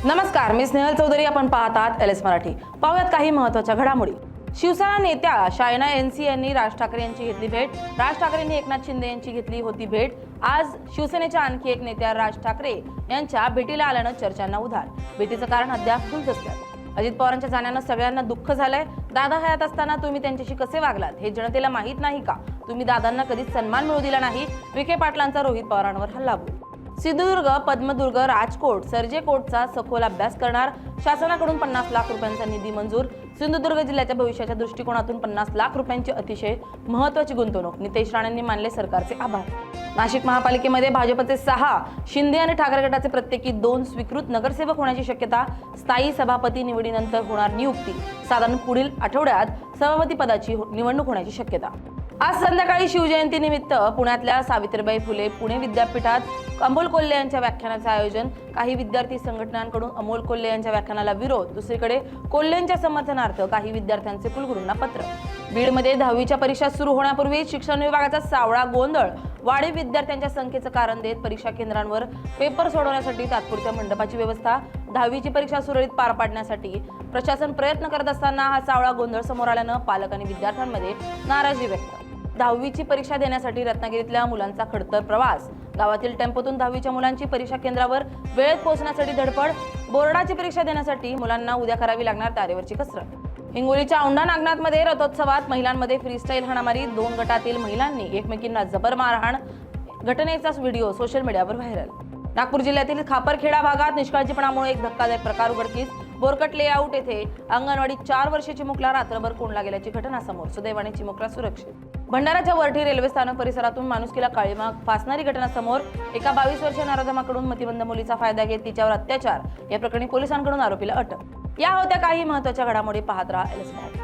नमस्कार, मी स्नेहल चौधरी. आपण पाहतात एलएस मराठी. पाहूयात काही महत्त्वाच्या घडामोडी. शिवसेना नेत्या शायना एनसी यांनी राज ठाकरे यांची घेतली भेट. राज ठाकरेंनी एकनाथ शिंदे यांची घेतली होती भेट. आज शिवसेनेच्या आणखी एक नेत्या राज ठाकरे यांच्या भेटीला आल्यानं चर्चांना उधार. भेटीचं कारण अद्याप गुलदस्त्यात. अजित पवारांच्या जाण्यानं सगळ्यांना दुःख झालंय. दादा हयात असताना तुम्ही त्यांच्याशी कसे वागलात हे जनतेला माहीत नाही का? तुम्ही दादांना कधीच सन्मान मिळू दिला नाही. विखे पाटलांचा रोहित पवारांवर हल्लाबोल. सिंधुदुर्ग, पद्मदुर्ग, राजकोट, सर्जेकोटचा सखोल अभ्यास करणार. शासनाकडून 50 लाख रुपयांचा निधी मंजूर. सिंधुदुर्ग जिल्ह्याच्या भविष्याच्या दृष्टिकोनातून 50 लाख रुपयांची अतिशय महत्त्वाची गुंतवणूक. नितेश राणेंनी मानले सरकारचे आभार. नाशिक महापालिकेमध्ये भाजपचे 6, शिंदे आणि ठाकरे गटाचे प्रत्येकी 2 स्वीकृत नगरसेवक होण्याची शक्यता. स्थायी सभापती निवडीनंतर होणार नियुक्ती. साधारण पुढील आठवड्यात सभापती पदाची निवडणूक होण्याची शक्यता. आज संध्याकाळी शिवजयंतीनिमित्त पुण्यातल्या सावित्रीबाई फुले पुणे विद्यापीठात अमोल कोल्हे यांच्या व्याख्यानाचे आयोजन. काही विद्यार्थी संघटनांकडून अमोल कोल्हे यांच्या व्याख्यानाला विरोध. दुसरीकडे कोल्हेंच्या समर्थनार्थ काही विद्यार्थ्यांचे कुलगुरूंना पत्र. बीडमध्ये 10वीच्या परीक्षा सुरू होण्यापूर्वी शिक्षण विभागाचा सावळा गोंधळ. वाढीव विद्यार्थ्यांच्या संख्येचं कारण देत परीक्षा केंद्रांवर पेपर सोडवण्यासाठी तात्पुरत्या मंडपाची व्यवस्था. 10वीची परीक्षा सुरळीत पार पाडण्यासाठी प्रशासन प्रयत्न करत असताना हा सावळा गोंधळ समोर आल्यानं पालक आणि विद्यार्थ्यांमध्ये नाराजी व्यक्त. 10वीची परीक्षा देण्यासाठी रत्नागिरीतल्या मुलांचा खडतर प्रवास. गावातील टेम्पोतून 10वीच्या मुलांची परीक्षा केंद्रावर वेळेत पोहोचण्यासाठी धडपड. बोर्डाची परीक्षा देण्यासाठी मुलांना उद्या करावी लागणार तारेवरची कसरत. हिंगोलीच्या औंढा नागनाथमध्ये रथोत्सवात महिलांमध्ये फ्रीस्टाईल हाणामारी. 2 गटातील महिलांनी एकमेकींना जबर मारहाण. घटनेचा व्हिडिओ सोशल मीडियावर व्हायरल. नागपूर जिल्ह्यातील खापरखेडा भागात निष्काळजीपणामुळे एक धक्कादायक प्रकार उघडकीस. बोरकट लेआउट येथे अंगणवाडीत 4 वर्षीय चिमुकला रात्रभर कोंडला गेल्याची घटना समोर. सुदैवाने चिमुकला सुरक्षित. भंडाराच्या वरठी रेल्वे स्थानक परिसरातून माणुसकीला काळीमाग फासणारी घटना समोर. एका 22 वर्षीय नराधमाकडून मतिमंद मुलीचा फायदा घेत तिच्यावर अत्याचार. या प्रकरणी पोलिसांकडून आरोपीला अटक. या होत्या काही महत्त्वाच्या घडामोडी. पाहत राहा एलएस मराठी.